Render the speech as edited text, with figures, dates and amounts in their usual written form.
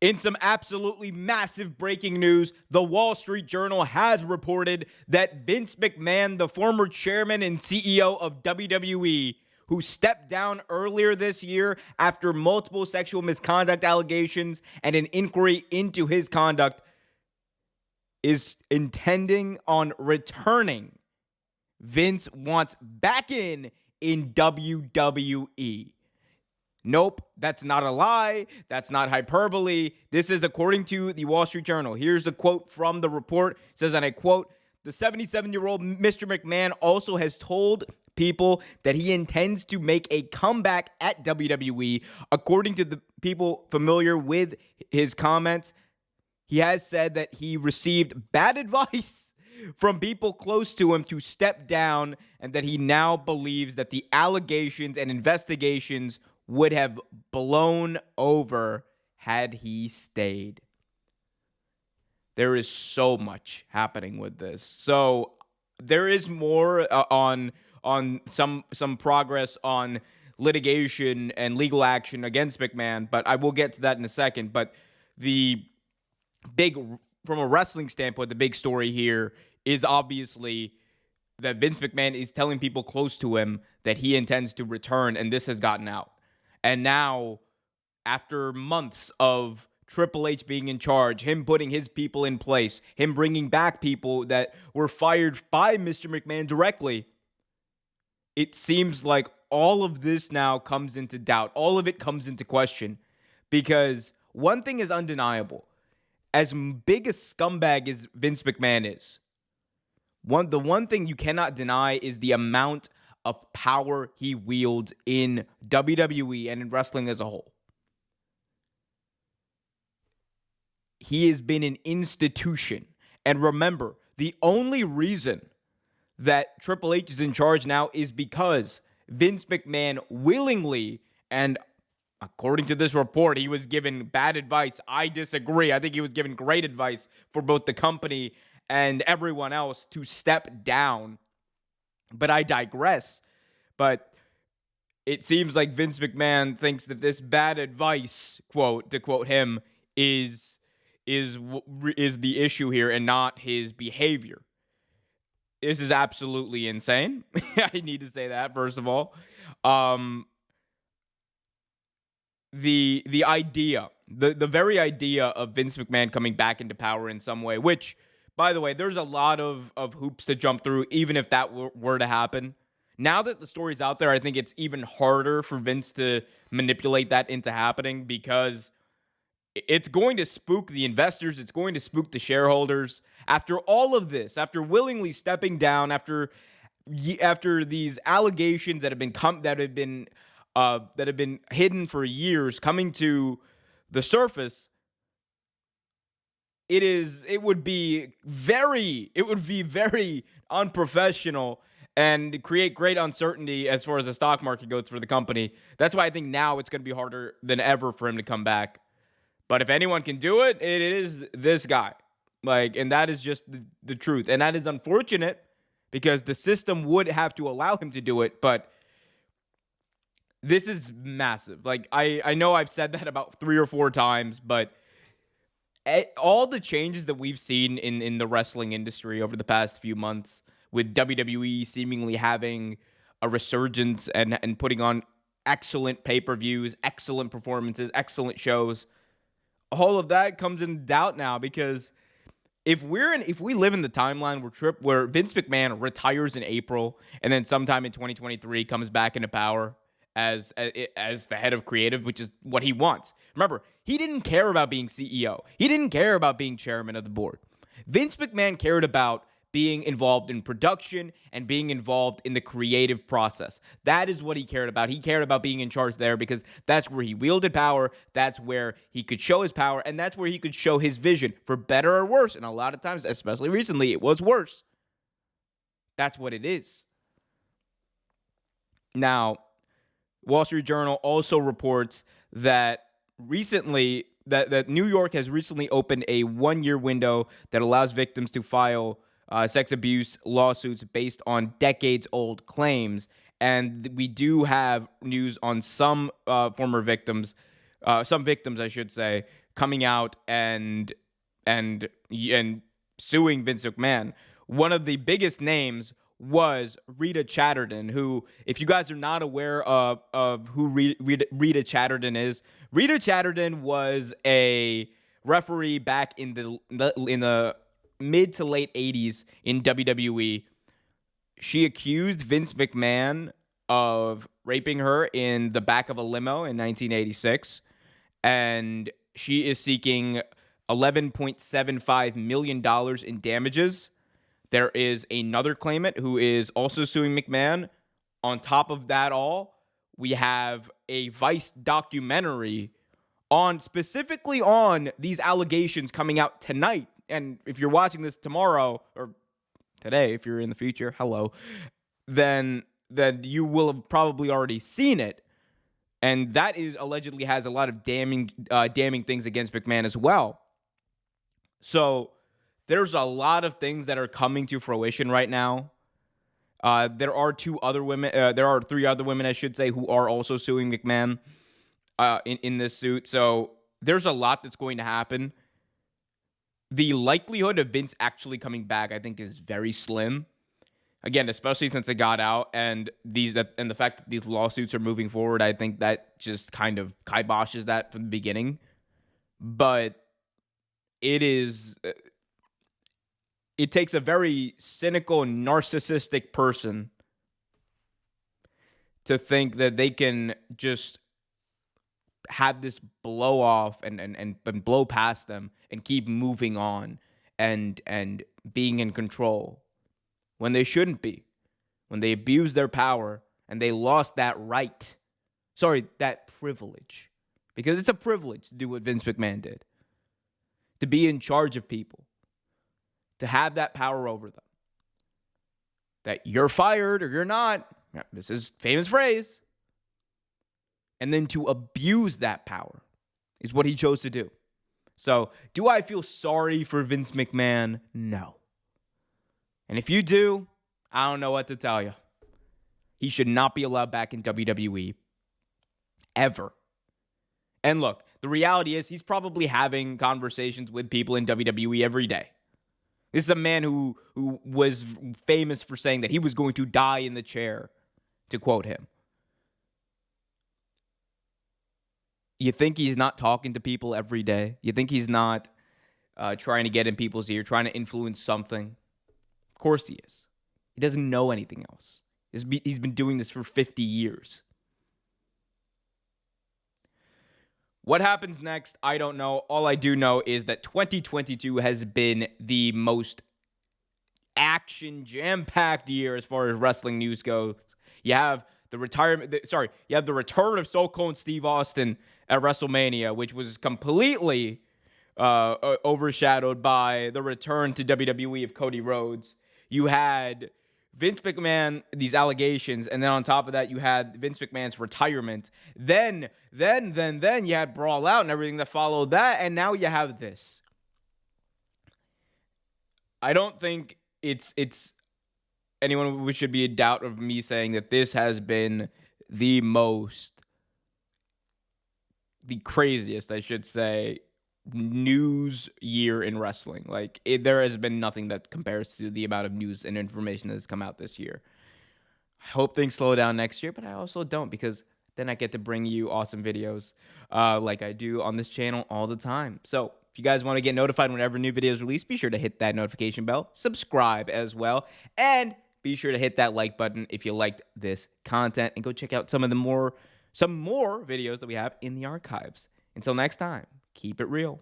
In some absolutely massive breaking news, the Wall Street Journal has reported that Vince McMahon, the former chairman and CEO of WWE, who stepped down earlier this year after multiple sexual misconduct allegations and an inquiry into his conduct, is intending on returning. Vince wants back in WWE. Nope, that's not a lie. That's not hyperbole. This is according to the Wall Street Journal. Here's a quote from the report. It says, and I quote, the 77-year-old Mr. McMahon also has told people that he intends to make a comeback at WWE. According to the people familiar with his comments, he has said that he received bad advice from people close to him to step down, and that he now believes that the allegations and investigations would have blown over had he stayed. There is so much happening with this. So there is more on some progress on litigation and legal action against McMahon, but I will get to that in a second. But the big, from a wrestling standpoint, the big story here is obviously that Vince McMahon is telling people close to him that he intends to return, and this has gotten out. And now, after months of Triple H being in charge, him putting his people in place, him bringing back people that were fired by Mr. McMahon directly, it seems like all of this now comes into doubt. All of it comes into question, because one thing is undeniable. As big a scumbag as Vince McMahon is, the one thing you cannot deny is the amount of power he wields in WWE and in wrestling as a whole. He has been an institution. And remember, the only reason that Triple H is in charge now is because Vince McMahon willingly, and according to this report, he was given bad advice. I disagree. I think he was given great advice for both the company and everyone else to step down. But I digress. But it seems like Vince McMahon thinks that this bad advice, quote, to quote him, is the issue here and not his behavior. This is absolutely insane. I need to say that, first of all. The idea, the very idea of Vince McMahon coming back into power in some way, which, by the way, there's a lot of hoops to jump through, even if that were to happen. Now that the story's out there, I think it's even harder for Vince to manipulate that into happening, because it's going to spook the investors. It's going to spook the shareholders. After all of this, after willingly stepping down, after these allegations that have been hidden for years coming to the surface, it would be very unprofessional and create great uncertainty as far as the stock market goes for the company. That's why I think now it's going to be harder than ever for him to come back. But if anyone can do it, it is this guy. And that is just the truth. And that is unfortunate, because the system would have to allow him to do it, but this is massive. I know I've said that about 3 or 4 times, but all the changes that we've seen in the wrestling industry over the past few months, with WWE seemingly having a resurgence and putting on excellent pay-per-views, excellent performances, excellent shows, all of that comes in doubt now, because if we live in the timeline where Vince McMahon retires in April and then sometime in 2023 comes back into power as the head of creative, which is what he wants. Remember, he didn't care about being CEO. He didn't care about being chairman of the board. Vince McMahon cared about being involved in production and being involved in the creative process. That is what he cared about. He cared about being in charge there, because that's where he wielded power. That's where he could show his power, and that's where he could show his vision, for better or worse. And a lot of times, especially recently, it was worse. That's what it is. Now, Wall Street Journal also reports that recently that New York has recently opened a 1-year window that allows victims to file sex abuse lawsuits based on decades-old claims. And we do have news on some former victims, some victims, I should say, coming out and suing Vince McMahon. One of the biggest names was Rita Chatterton, who, if you guys are not aware of who Rita Chatterton is, Rita Chatterton was a referee back in the mid to late 80s in WWE. She accused Vince McMahon of raping her in the back of a limo in 1986, and she is seeking $11.75 million in damages. There is another claimant who is also suing McMahon. On top of that all, we have a Vice documentary specifically on these allegations coming out tonight. And if you're watching this tomorrow or today, if you're in the future, hello, then you will have probably already seen it. And that is allegedly has a lot of damning things against McMahon as well. So there's a lot of things that are coming to fruition right now. There are three other women, I should say, who are also suing McMahon in this suit. So there's a lot that's going to happen. The likelihood of Vince actually coming back, I think, is very slim. Again, especially since it got out, and the fact that these lawsuits are moving forward, I think that just kind of kiboshes that from the beginning. But it takes a very cynical, narcissistic person to think that they can just have this blow off and blow past them and keep moving on and being in control when they shouldn't be, when they abuse their power and they lost that privilege, because it's a privilege to do what Vince McMahon did, to be in charge of people, to have that power over them, that you're fired or you're not. This is a famous phrase. And then to abuse that power is what he chose to do. So, do I feel sorry for Vince McMahon? No. And if you do, I don't know what to tell you. He should not be allowed back in WWE. Ever. And look, the reality is he's probably having conversations with people in WWE every day. This is a man who was famous for saying that he was going to die in the chair, to quote him. You think he's not talking to people every day? You think he's not trying to get in people's ear, trying to influence something? Of course he is. He doesn't know anything else. He's been doing this for 50 years. What happens next, I don't know. All I do know is that 2022 has been the most action jam-packed year as far as wrestling news goes. You have the return of Stone Cold Steve Austin at WrestleMania, which was completely overshadowed by the return to WWE of Cody Rhodes. You had Vince McMahon, these allegations, and then on top of that, you had Vince McMahon's retirement. Then you had Brawl Out and everything that followed that, and now you have this. I don't think it's anyone who should be in doubt of me saying that this has been the craziest, I should say, news year in wrestling. Like, there has been nothing that compares to the amount of news and information that has come out this year. I hope things slow down next year, but I also don't, because then I get to bring you awesome videos like I do on this channel all the time. So if you guys want to get notified whenever new videos release, be sure to hit that notification bell, subscribe as well, and be sure to hit that like button if you liked this content, and go check out some more videos that we have in the archives. Until next time, keep it real.